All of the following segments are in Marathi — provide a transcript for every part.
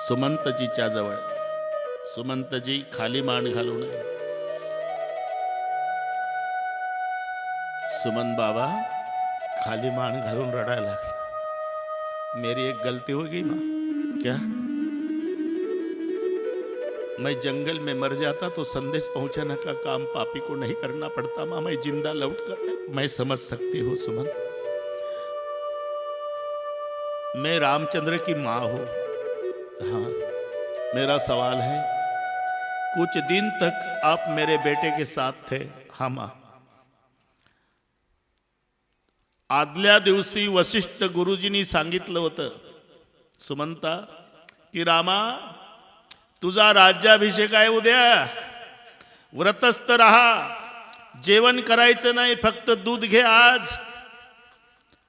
सुमंतजीच्या जवळ. सुमंतजी खाली मान घालून, सुमन बाबा खाली मान घालून रडायला लागला. मेरी एक गलती होगी माँ. क्या? मैं जंगल में मर जाता तो संदेश पहुंचाने का काम पापी को नहीं करना पड़ता माँ. मैं जिंदा लौट कर. मैं समझ सकती हूँ सुमन, मैं रामचंद्र की माँ हूँ. हाँ, मेरा सवाल है, कुछ दिन तक आप मेरे बेटे के साथ थे. हाँ माँ. आदल्या दिवशी वशिष्ठ गुरुजींनी सांगितलं होतं सुमंता की रामा तुझा राज्याभिषेक आहे उद्या, व्रतस्थ रहा, जेवण करायचं नाही, फक्त दूध घे आज.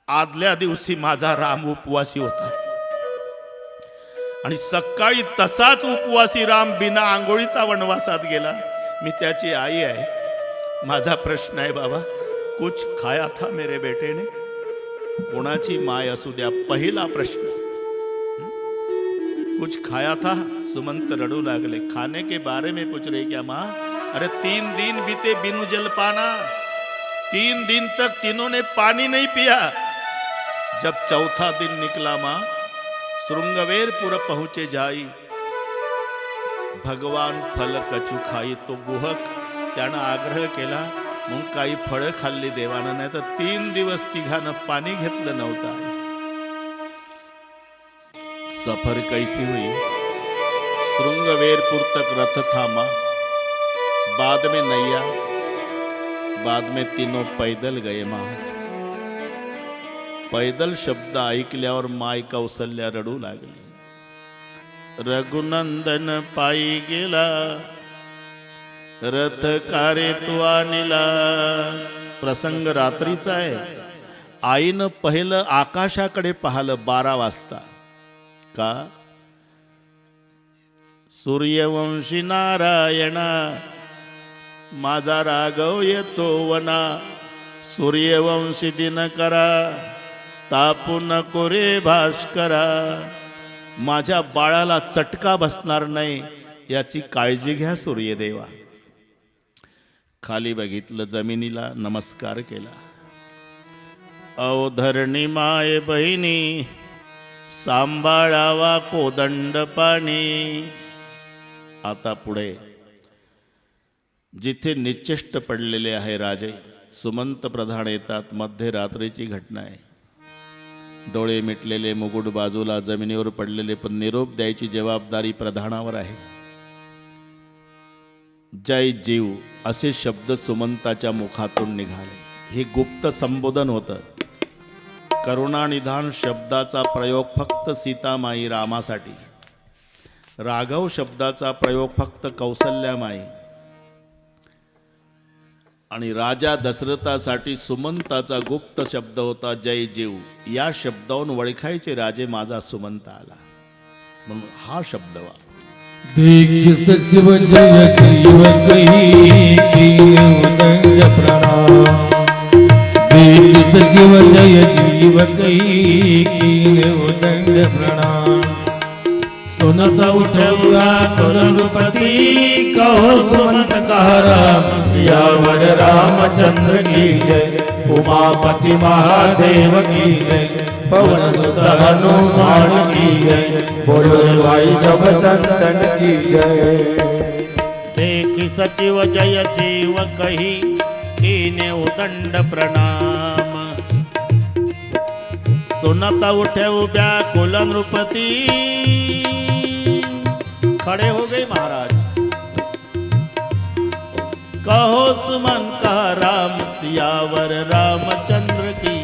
आदल्या दिवशी माझा राम उपवासी होता आणि सकाळी तसाच उपवासी राम बिना आंघोळीचा वनवासात गेला. मी त्याची आई आहे. माझा प्रश्न आहे बाबा, कुछ खाया था मेरे बेटे ने? कोणाची माय असू द्या, पहिला प्रश्न, कुछ खाया था? सुमंत रडू लागले. खाने के बारे में पूछ रहे क्या माँ? अरे 3 दिन बीते बिनु जल पाना. 3 दिन तक तीनों ने पानी नहीं पिया. जब चौथा दिन निकला माँ, श्रृंगवेरपुर पहुंचे जाई. भगवान फल कचू खाई. तो गुहक त्यानं आग्रह केला, मग काही फळं खाल्ली देवानं, नाही तर 3 दिवस तिघानं पाणी घेतलं नव्हतं. सफर कैसी हुई? श्रृंगवेरपुर तक रथ थामा, बाद में नैया, बाद में तीनों पैदल गए माँ. पैदल शब्द ऐकल्यावर माय कौसल्या रडू लागली. रघुनंदन पायी गेला, रथ कारे तू आणला. प्रसंग रात्रीचा आहे. आईनं पहिलं आकाशाकडे पाहिलं 12 वाजता. का? सूर्यवंशी नारायणा माझा राघव येतो वना. सूर्यवंशी दिनकरा तापू नको रे भास्करा. माझ्या बाळाला चटका बसणार नाही याची काळजी घ्या सूर्यदेवा. खाली बघितलं, जमिनीला नमस्कार केला. अवधरणी माय बहिणी सांभाळावा कोदंड पाणी. आता पुढे जिथे निश्चेष्ट पडलेले आहे राजे, सुमंत प्रधान येतात. मध्यरात्रीची घटना आहे. डोळे मिटलेले, मुकुट बाजूला, जमिनीवर पडलेले, पण निरोप द्यायची जबाबदारी प्रधानावर आहे. जय जीव असे शब्द सुमंताच्या मुखातून निघाले. हे गुप्त संबोधन होतं. करुणानिधान शब्दाचा प्रयोग फक्त सीतामाई रामासाठी, राघव शब्दाचा प्रयोग फक्त कौसल्यामाई, आणि राजा दशरथासाठी सुमंताचा गुप्त शब्द होता जय जीव. या शब्दावरून ओळखायचे राजे माझा सुमंत आला, म्हणून हा शब्द वा. देख सचिव जय जीव कही दंड प्रणाम. देख सचिव जय जीव कही दंड प्रणाम. सुनत उठौगा तुरंगपति कहो सुमंत कहा राम. सियावर रामचंद्र की जय, उमापति महादेव की जय, पवन सुत हनुमान की जय, बोलो भाई सब संतन की जय. देखी सचिव जय जीव कही कीने उदंड प्रणाम. सुनता उठे व्याकुल नृपति. खड़े हो गए महाराज. कहो सुमन कहा राम, सियावर रामचंद्र की.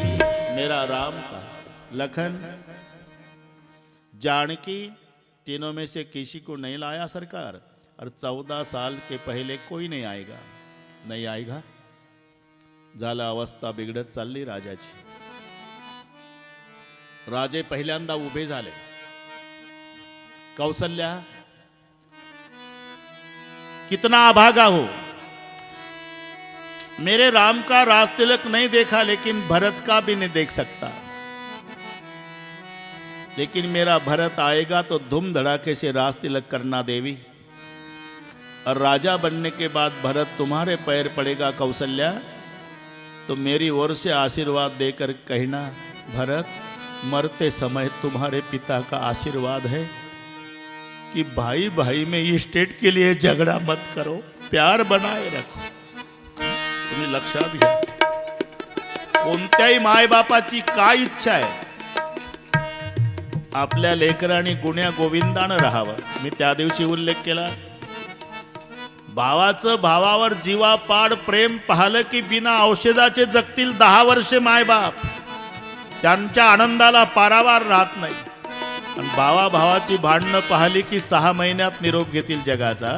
मेरा राम का, लखन जानकी तीनों में से किसी को नहीं लाया सरकार, और 14 साल के पहले कोई नहीं आएगा. नहीं आएगा. झालं, अवस्था बिघडत चालली राजाची. राजे पहिल्यांदा उभे झाले. कौसल्या, कितना अभागा हो, मेरे राम का राज तिलक नहीं देखा, लेकिन भरत का भी नहीं देख सकता. लेकिन मेरा भरत आएगा तो धूम धड़ाके से रास तिलक करना देवी, और राजा बनने के बाद भरत तुम्हारे पैर पड़ेगा कौशल्या, तो मेरी ओर से आशीर्वाद देकर कहना भरत मरते समय तुम्हारे पिता का आशीर्वाद है कि भाई भाई में इस्टेट के लिए झगड़ा मत करो, प्यार बनाए रखो. तुम्ही लक्षात घ्या, कोणत्याही मायबापाची काय इच्छा आहे, आपल्या लेकरांनी गुण्या गोविंदानं राहावं. मी त्या दिवशी उल्लेख केला, भावाचं भावावर जीवापाड प्रेम पाहलं की बिना औषधाचे जगतील 10 वर्षे मायबाप, त्यांच्या आनंदाला पारावार राहत नाही. आणि भावा भावाची भांडणं पाहिली की 6 महिन्यात निरोप घेतील जगाचा.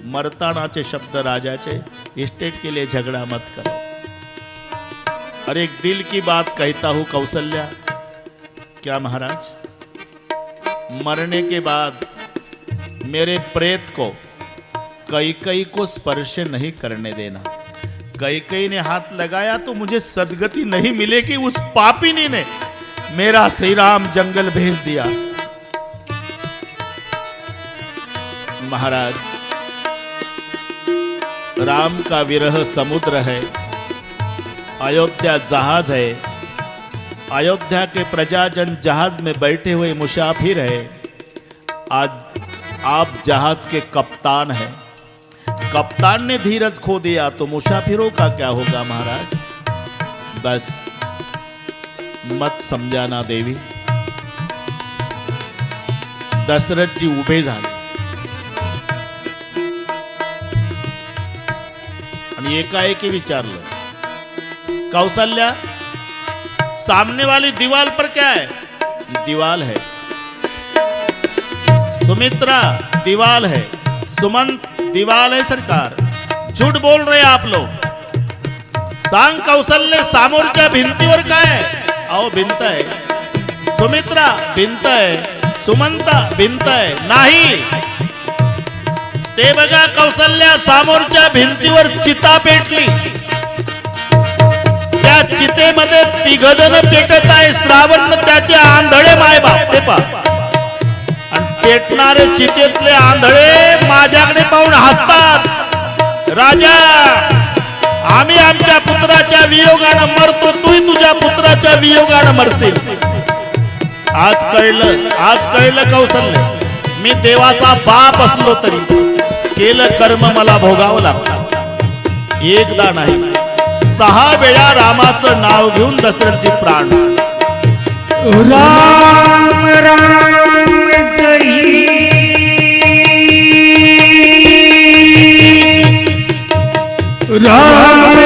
मरतानाचे शब्द राजाचे, इस्टेट के लिए झगड़ा मत करो. और एक दिल की बात कहता हूं कौशल्या. क्या महाराज, मरने के बाद मेरे प्रेत को कैकई को स्पर्श नहीं करने देना. कैकई ने हाथ लगाया तो मुझे सदगति नहीं मिलेगी. उस पापिनी ने मेरा श्री राम जंगल भेज दिया. महाराज, राम का विरह समुद्र है, अयोध्या जहाज है. अयोध्या के प्रजाजन जहाज में बैठे हुए मुसाफिर है. आज आप जहाज के कप्तान हैं. कप्तान ने धीरज खो दिया तो मुसाफिरों का क्या होगा महाराज. बस मत समझाना देवी. दशरथ जी उभे झाले आणि एकाएकी विचारलं, कौशल्या सामने वाली दीवार पर क्या है. दीवार है. सुमित्रा दीवार है. सुमंत दीवार है सरकार. झूठ बोल रहे आप लोग. सांग कौशल्य, समोरच्या भिंतीवर काय. अहो भिंत आहे. सुमित्रा भिंत आहे. सुमंता भिंत आहे. नाही, ते बघा कौशल्या, समोरच्या भिंतीवर चिता पेटली. त्या चितेमध्ये 3 जण पेटत आहे. श्रावण त्याचे आंधळे मायबाप. ते पहा, आणि पेटणारे चितेतले आंधळे माझ्याकडे पाहून हसतात. राजा, आम्ही आमच्या पुत्राच्या वियोगानं मरतो, तूही तुझ्या पुत्राच्या वियोगानं मरशील. आज कळलं कौशल्य, मी देवाचा बाप असलो तरी केलं कर्म मला भोगावं लागतं. एकदा नाही 6 वेळा रामाचं नाव घेऊन दशरथजी प्राण. राम राम कही राम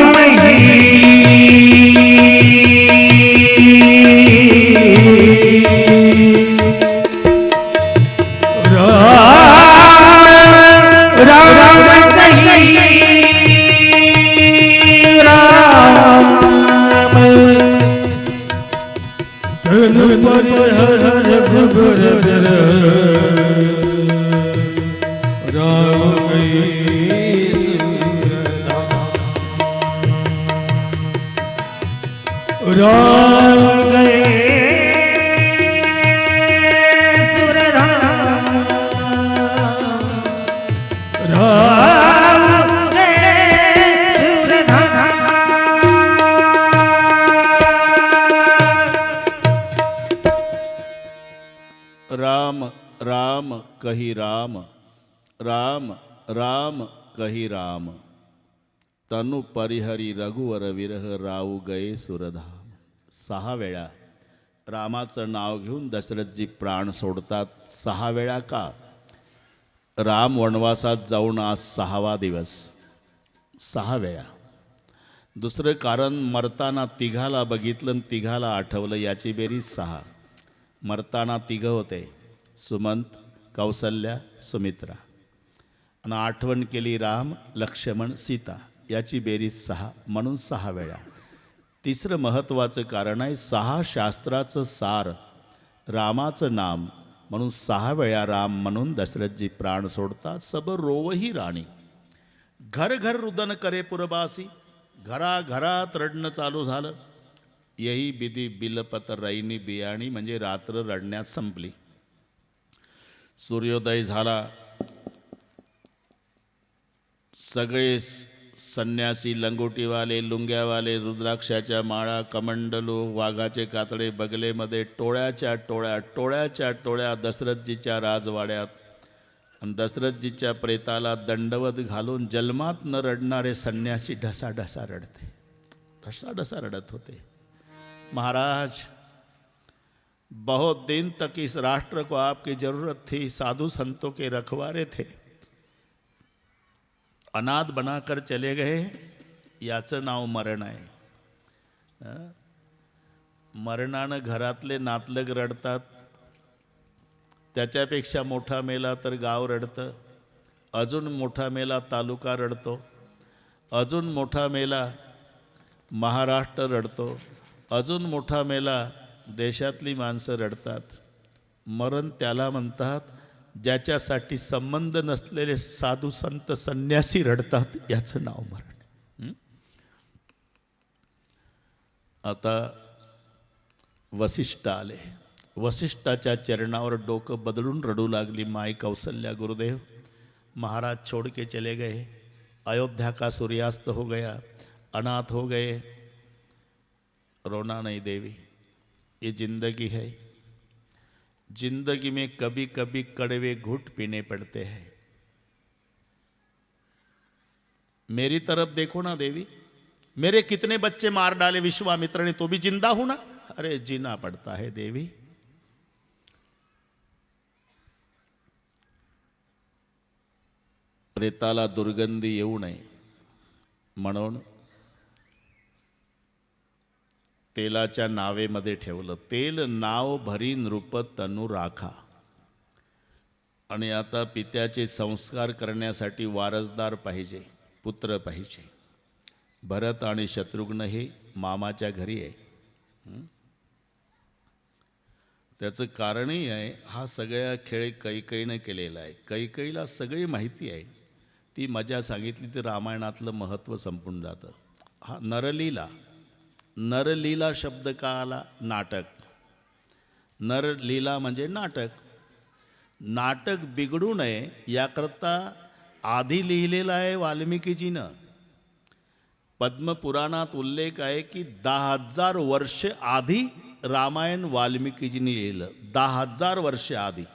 राम राम कही राम, राम राम कही राम. तनु परिहरी रघुवर विरह राऊ गये सुरधाम. 6 वेळा रामाचं नाव घेऊन दशरथजी प्राण सोडतात. 6 वेळा का? राम वनवासात जाऊन आज 6वा दिवस. 6 वेळा. दुसरं कारण, मरताना तिघाला बघितलं आणि तिघाला आठवलं, याची बेरीज 6. मरताना 3 होते, सुमंत, कौशल्या, सुमित्रा. आणि आठवण केली राम, लक्ष्मण, सीता, याची बेरीज 6, म्हणून 6 वेळा. तिसरं महत्त्वाचं कारण आहे, 6 शास्त्राचं सार रामाचं नाम, म्हणून 6 वेळा राम म्हणून दशरथजी प्राण सोडतात. सब रोवही राणी. घर घर रुदन करे पुरबासी. घराघरात रडणं चालू झालं. यही बिधी बिलपत रैनी बियाणी, म्हणजे रात्र रडण्यात संपली. सूर्योदय झाला. सगळे संन्यासी, लंगोटीवाले, लुंग्यावाले, रुद्राक्षाच्या माळा, कमंडलू, वाघाचे कातडे बगलेमध्ये टोळ्याच्या टोळ्या दशरथजीच्या राजवाड्यात. आणि दशरथजीच्या प्रेताला दंडवत घालून जन्मात न रडणारे संन्यासी ढसाढसा रडते, ढसाढसा रडत होते. महाराज, बहुत दिन तक इस राष्ट्र को आपकी जरूरत थी, साधु संतों के रखवारे थे, अनाथ बनाकर चले गए, याचं नाव मरण आहे. मरणानं घरातले नातलग रडतात, त्याच्यापेक्षा मोठा मेला तर गाव रडतं, अजून मोठा मेला तालुका रडतो, अजून मोठा मेला महाराष्ट्र रडतो, अजून मोठा मेला देशातली माणसं रडतात. मरण त्याला म्हणतात ज्याच्यासाठी संबंध नसलेले साधू संत संन्यासी रडतात, याचं नाव मरण. आता वसिष्ठ आले. वसिष्ठाच्या चरणावर डोकं बदलून रडू लागली माई कौसल्या. गुरुदेव, महाराज छोड़ के चले गए, अयोध्या का सूर्यास्त हो गया, अनाथ हो गए. रोना नहीं देवी, ये जिंदगी है. जिंदगी में कभी कभी कड़वे घूंट पीने पड़ते हैं. मेरी तरफ देखो ना देवी, मेरे कितने बच्चे मार डाले विश्वामित्र ने, तो भी जिंदा हूं ना. अरे जीना पड़ता है देवी. प्रेताला दुर्गंधी येऊ नये म्हणून तेलाच्या नावेमध्ये ठेवलं. तेल नाव भरी नृप तनु राखा. आणि आता पित्याचे संस्कार करण्यासाठी वारसदार पाहिजे, पुत्र पाहिजे. भरत आणि शत्रुघ्न हे मामाच्या घरी आहे. त्याचं कारणही आहे, हा सगळा खेळ कैकेयीनं केलेला आहे. कैकेयीला सगळी माहिती आहे. ती मजा सांगितली तर रामायणातलं महत्त्व संपून जातं. हा नरलीला, नरलीला शब्द का आला? नाटक. नरलीला म्हणजे नाटक. नाटक बिघडू नये याकरता आधी लिहिलेलं आहे वाल्मिकीजीनं. पद्मपुराणात उल्लेख आहे की 10,000 वर्ष आधी रामायण वाल्मिकीजींनी लिहिलं. 10,000 वर्ष आधी.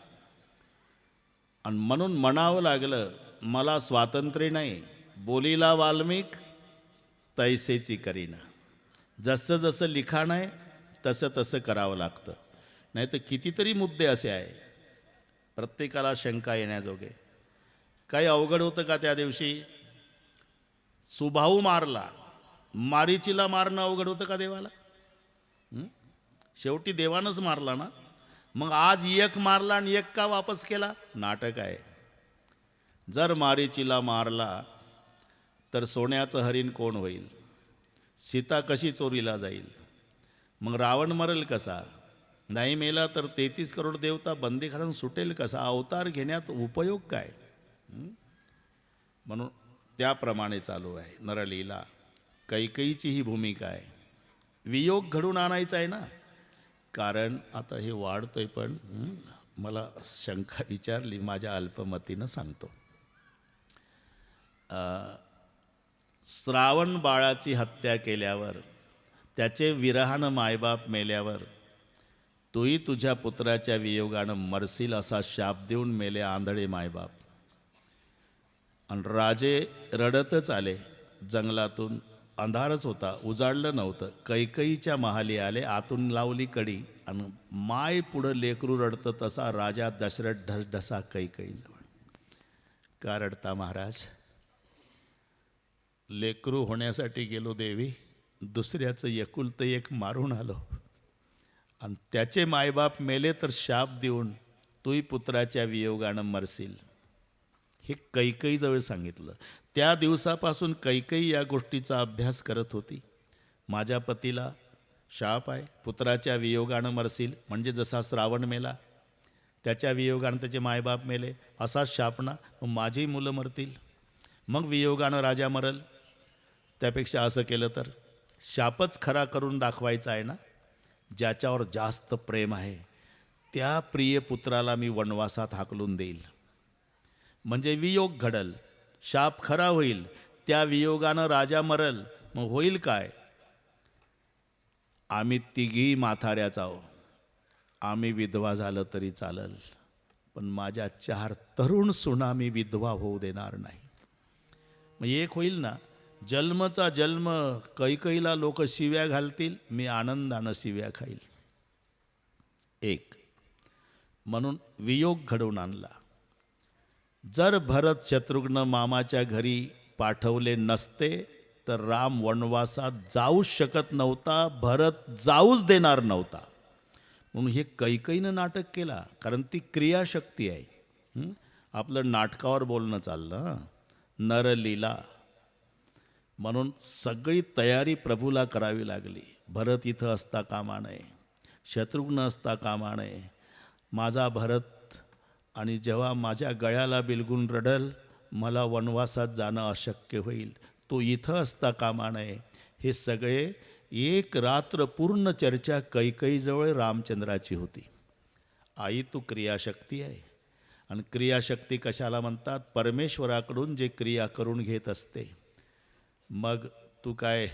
आणि म्हणून म्हणावं लागलं, मला स्वातंत्र्य नाही, बोलीला वाल्मिक तैसेची करीना. जसं जसं लिखाण आहे तसं तसं करावं लागतं. नाही तर कितीतरी मुद्दे असे आहे प्रत्येकाला शंका येण्याजोगे. काही अवघड होतं का त्या दिवशी? सुभाऊ मारला, मारीचीला मारणं अवघड होतं का देवाला? शेवटी देवानंच मारला ना. मग आज एक मारला आणि एक का वापस केला? नाटक आहे. जर मारीचीला मारला तर सोन्याचं हरिण कोण होईल? सीता कशी चोरीला जाईल? मग रावण मरेल कसा? नाही मेला तर 33 करोड देवता बंदीखान्यातून सुटेल कसा? अवतार घेण्यात उपयोग काय? म्हणून त्याप्रमाणे चालू आहे नरलीला. कैकेयीची ही भूमिका आहे. वियोग घडून आणायचा आहे ना. कारण आता हे वाढतंय, पण मला शंका विचारली, माझ्या अल्पमतीनं सांगतो. श्रावण बाळाची हत्या केल्यावर, त्याचे विरहानं मायबाप मेल्यावर, तूही तुझ्या पुत्राच्या वियोगानं मरशील असा शाप देऊन मेले आंधळे मायबाप. आणि राजे रडतच आले जंगलातून. अंधारच होता, उजाडलं नव्हतं. कैकेयीच्या महाली आले, आतून लावली कडी. आणि माय पुढं लेकरू रडतं तसा राजा दशरथ ढसढसा कैकेयीजवळ. का रडता महाराज? लेकरू होण्यासाठी गेलो देवी, दुसऱ्याचं एकुलतं एक मारून आलो. आणि त्याचे मायबाप मेले तर शाप देऊन तूही पुत्राच्या वियोगानं मरशील. हे कैकेयीजवळ सांगितलं. त्या दिवसापासून कैकेयी या गोष्टीचा अभ्यास करत होती. माझ्या पतीला शाप आहे, पुत्राच्या वियोगानं मरशील, म्हणजे जसा श्रावण मेला त्याच्या वियोगानं त्याचे मायबाप मेले, असाच शापना मग माझी मुलं मरतील. मग वियोगानं राजा मरल. त्यापेक्षा असं केलं तर शापच खरा करून दाखवायचा आहे ना. ज्याच्यावर जास्त प्रेम आहे त्या प्रिय पुत्राला मी वनवासात हाकलून देईल. म्हणजे वियोग घडल, शाप खरा होईल, त्या वियोगानं राजा मरल. मग होईल काय? आम्ही तिघी म्हाताऱ्याच आहो. आम्ही विधवा झालं तरी चालल, पण माझ्या 4 तरुण सुना मी विधवा होऊ देणार नाही. मग एक होईल ना, जन्मचा जन्म कैकईला लोक शिव्या घालतील, मी आनंदानं शिव्या खाईल. एक म्हणून वियोग घडवून आणला. जर भरत शत्रुघ्न मामाच्या घरी पाठवले नसते तर राम वनवासात जाऊच शकत नव्हता, भरत जाऊच देणार नव्हता. म्हणून हे कैकईनं नाटक केला, कारण ती क्रियाशक्ती आहे. आपलं नाटकावर बोलणं चाललं हं. नरलीला. म्हणून सगळी तयारी प्रभूला करावी लागली. भरत इथं असता कामा नये, शत्रुघ्न असता कामा नये. माझा भरत आणि जेव्हा माझ्या गळ्याला बिलगून रडल, मला वनवासात जाणं अशक्य होईल, तो इथं असता कामा नये. हे सगळे एक रात्र पूर्ण चर्चा कैकईजवळ रामचंद्राची होती. आई तू क्रियाशक्ती आहे, आणि क्रियाशक्ती कशाला म्हणतात? परमेश्वराकडून जे क्रिया करून घेत असते. मग तू काय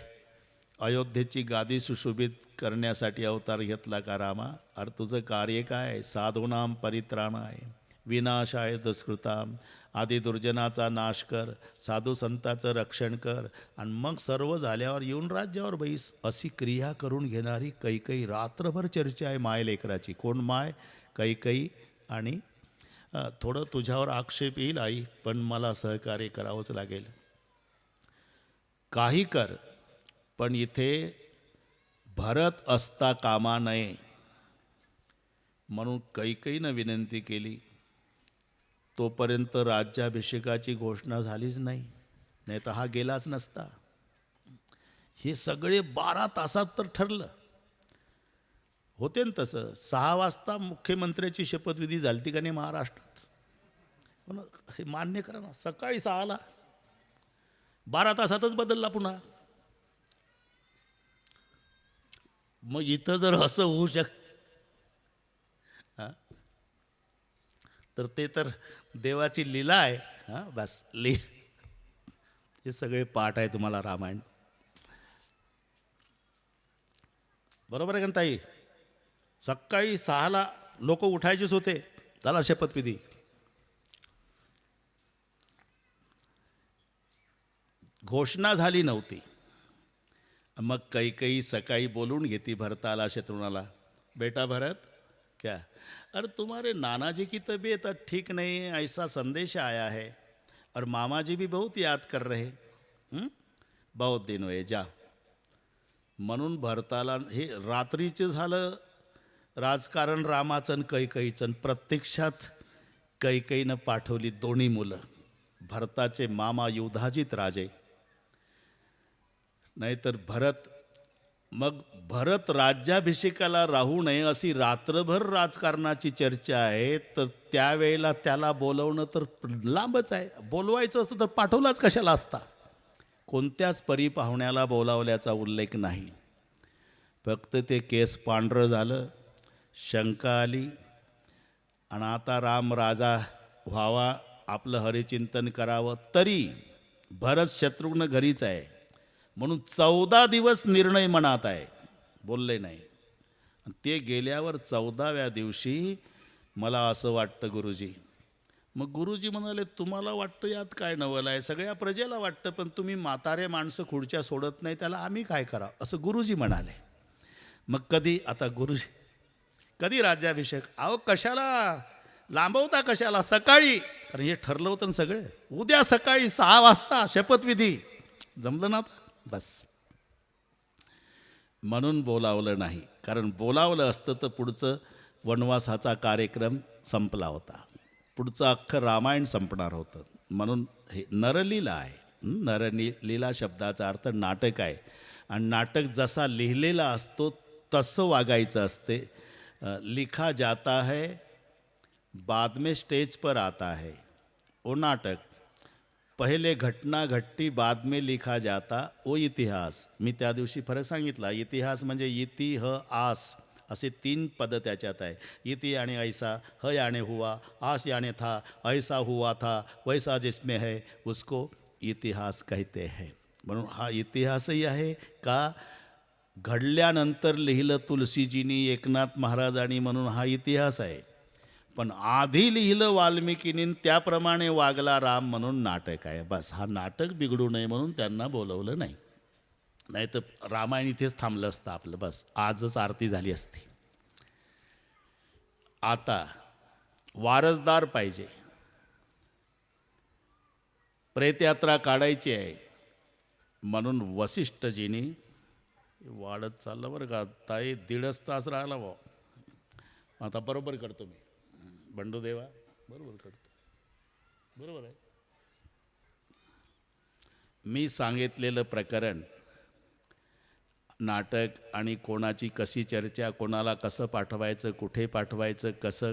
अयोध्येची गादी सुशोभित करण्यासाठी अवतार घेतला का रामा? अरे तुझं कार्य काय? साधूनाम परित्राणाय विनाशाय दुष्कृताम. आधी दुर्जनाचा नाश कर, साधू संताचं रक्षण कर, आणि मग सर्व झाल्यावर येऊन राज्यावर बैस. अशी क्रिया करून घेणारी कैकई. रात्रभर चर्चा आहे माय लेकराची. कोण माय? कैकई. आणि थोडं तुझ्यावर आक्षेप येईल आई, पण मला सहकार्य करावंच लागेल. काही कर, पण इथे भरत असता कामा नये. म्हणून कैकईनं विनंती केली. तोपर्यंत राज्याभिषेकाची घोषणा झालीच नाही, नाही तर हा गेलाच नसता. हे सगळे 12 तासात तर ठरलं. होते ना तसं. 6 वाजता मुख्यमंत्र्याची शपथविधी झाली का नाही महाराष्ट्रात? पण हे मान्य करा ना, सकाळी 6ला 12 तासातच बदलला पुन्हा. मग इथं जर असं होऊ हां, तर ते तर देवाची लीला आहे. हां बस हे सगळे पाठ आहे तुम्हाला रामायण. बरोबर आहे का ताई? सकाळी 6ला लोक उठायचेच होते. झाला शपथविधी. घोषणा झाली नव्हती. मग कैकई सकाळी बोलून घेती भरताला, शत्रुघ्नाला. बेटा भरत, क्या? अरे तुम्हारे नाना जी की तबीयत ठीक नहीं, ऐसा संदेश आया है, और मामा जी भी बहुत याद कर रहे. बहुत दिन हुए, जा. म्हणून भरताला हे रात्रीचं झालं राजकारण रामाचं आणि कैकईचं. प्रत्यक्षात कैकईनं पाठवली 2 मुलं. भरताचे मामा युधाजित राजे. नाहीतर भरत राज्याभिषेकाला राहू नये अशी रात्रभर राजकारणाची चर्चा आहे. तर त्यावेळेला त्याला बोलवणं तर लांबच आहे. बोलवायचं असतं तर पाठवलाच कशाला असता. कोणत्याच परी पाहुण्याला बोलावल्याचा उल्लेख नाही. फक्त ते केस पांढरं झालं, शंका आली, आणि आता राम राजा व्हावा, आपलं हरिचिंतन करावं. तरी भरत शत्रुघ्न घरीच आहे. म्हणून 14 दिवस निर्णय मनात आहे, बोलले नाही. ते गेल्यावर 14व्या दिवशी मला असं वाटतं गुरुजी. मग गुरुजी म्हणाले, तुम्हाला वाटतं यात काय नवल आहे? सगळ्या प्रजेला वाटतं, पण तुम्ही म्हातारे माणसं खुर्च्या सोडत नाही, त्याला आम्ही काय करावं? असं गुरुजी म्हणाले. मग कधी आता गुरुजी कधी राज्याभिषेक? अहो कशाला लांबवता, कशाला? सकाळी. कारण हे ठरलं होतं ना सगळे. उद्या सकाळी 6 वाजता शपथविधी. जमलं ना? बस. म्हणून बोलावलं नाही. कारण बोलावलं असतं तर पुढचं वनवासाचा कार्यक्रम संपला होता. पुढचं अख्खं रामायण संपणार होतं. म्हणून हे नरलीला आहे. नरलीला शब्दाचा अर्थ नाटक आहे. आणि नाटक जसा लिहिलेला असतो तसं वागायचं असते. लिखा जाता है, बाद में स्टेज पर आता है. वो नाटक. पहिले घटना घटती बाद में लिखा जाता ओ इतिहास. मी त्या दिवशी फरक सांगितला. इतिहास म्हणजे इति ह आस असे 3 पद त्याच्यात आहे. इति याने ऐसा, ह याने हुआ, आस याने था, ऐसा हुआ था, वैसा जिसमें है उसको इतिहास कहते हैं. म्हणून हा इतिहासही आहे का घडल्यानंतर लिहिलं तुलसीजींनी, एकनाथ महाराजांनी, म्हणून हा इतिहास आहे. पण आधी लिहिलं वाल्मिकीनी, त्याप्रमाणे वागला राम म्हणून नाटक आहे. बस हा नाटक बिघडू नये म्हणून त्यांना बोलवलं नाही. नाही तर रामायण इथेच थांबलं असतं आपलं. बस आजच आरती झाली असती. आता वारसदार पाहिजे. प्रेतयात्रा काढायची आहे म्हणून वसिष्ठजींनी वाढत चाललं बरं का. ताई 1.5 तास राहिला भाऊ. आता बरोबर करतो मी. बंडूदेवा बरोबर करतो. बरोबर आहे. मी सांगितलेलं प्रकरण नाटक आणि कोणाची कशी चर्चा, कोणाला कसं पाठवायचं, कुठे पाठवायचं, कसं,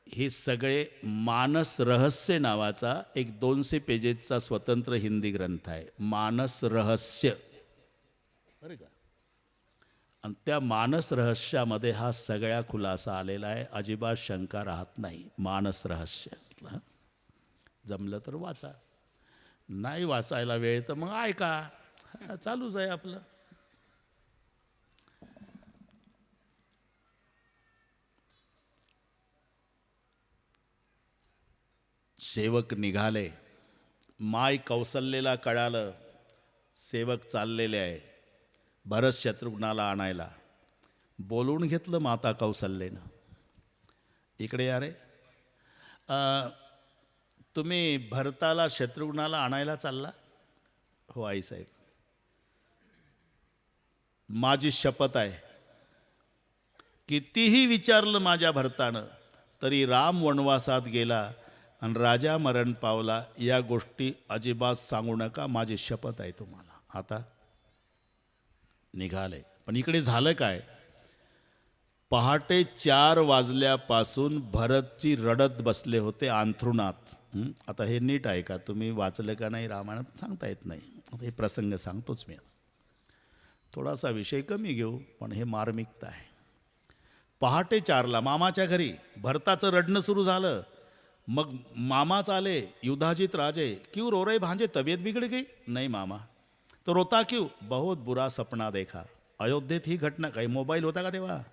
हे सगळे मानस रहस्य नावाचा एक 200 पेजेसचा स्वतंत्र हिंदी ग्रंथ आहे. मानस रहस्य बरं का. आणि त्या मानस रहस्यामध्ये हा सगळा खुलासा आलेला आहे. अजिबात शंका राहत नाही. मानस रहस्य जमलं तर वाचा, नाही वाचायला वेळ तर मग ऐका. चालूच आहे आपलं. सेवक निघाले. माय कौसल्येला कळालं सेवक चाललेले आहे भरत शत्रुघ्नाला आणायला. बोलवून घेतलं माता कौसल्येनं. इकडे या रे, तुम्ही भरताला शत्रुघ्नाला आणायला चालला? हो आईसाहेब. माझी शपथ आहे, कितीही विचारलं माझ्या भरतानं तरी राम वनवासात गेला आणि राजा मरण पावला या गोष्टी अजिबात सांगू नका. माझी शपथ आहे तुम्हाला. आता निघाले. पण इकडे झालं काय, पहाटे 4 वाजल्यापासून भरतची रडत बसले होते अंथरुणात. आता हे नीट आहे का, तुम्ही वाचलं का नाही रामायणात सांगता येत नाही. आता हे प्रसंग सांगतोच मी. थोडासा विषय कमी घेऊ पण हे मार्मिकता आहे. पहाटे 4ला मामाच्या घरी भरताचं रडणं सुरू झालं. मग मामाच आले. युधाजित राजे, क्यों रो रहे भांजे, तबीयत बिगड़ गई? नहीं मामा. तो रोता क्यों? बहुत बुरा सपना देखा. अयोध्येत ही घटना, काही मोबाईल होता का तेव्हा?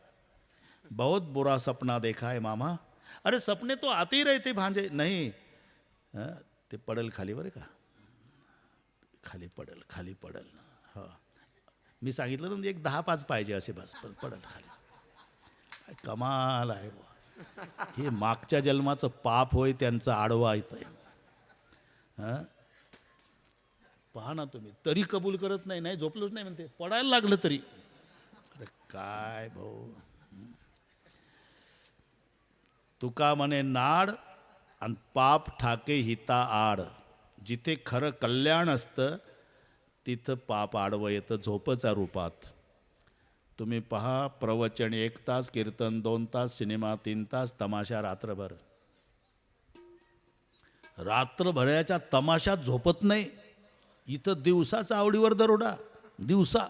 बहुत बुरा सपना देखा है मामा. अरे सपने तो आते ही रहते भांजे. नहीं ते पडल खाली बरं का, खाली पडल, खाली पडल. हो मी सांगितलं ना, एक 10-5 पाहिजे असे, बस पडल खाली. कमाल आहे. हे मागच्या जन्माचं पाप होय त्यांचं आडवा येतंय. पहा ना तुम्ही, तरी कबूल करत नाही. नाही झोपलोच नाही म्हणते, पडायला लागलं तरी. अरे काय भाऊ, तुका म्हणे नाड आणि पाप ठाके हिता आड. जिथे खरं कल्याण असतं तिथं पाप आडवं येतं झोपेच्या रूपात. तुम्ही पहा, प्रवचन 1 तास, कीर्तन 2 तास, सिनेमा 3 तास, तमाशा रात्रभर. रात्रभराच्या तमाशात झोपत नाही. इथं दिवसाचा आवडीवर दरोडा. दिवसा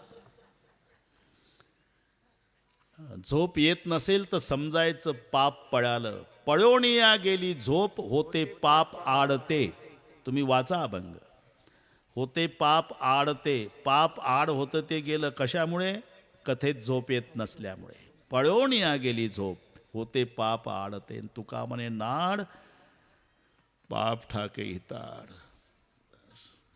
झोप येत नसेल तर समजायचं पाप पळालं. पळोनिया गेली झोप, होते पाप आडते. तुम्ही वाचा अभंग. होते पाप आडते. पाप आड होतं ते गेलं कशामुळे? कथेत झोप येत नसल्यामुळे. पळोनिया गेली झोप, होते पाप आडते. तुका म्हणे नाड पाप ठाके हिताड.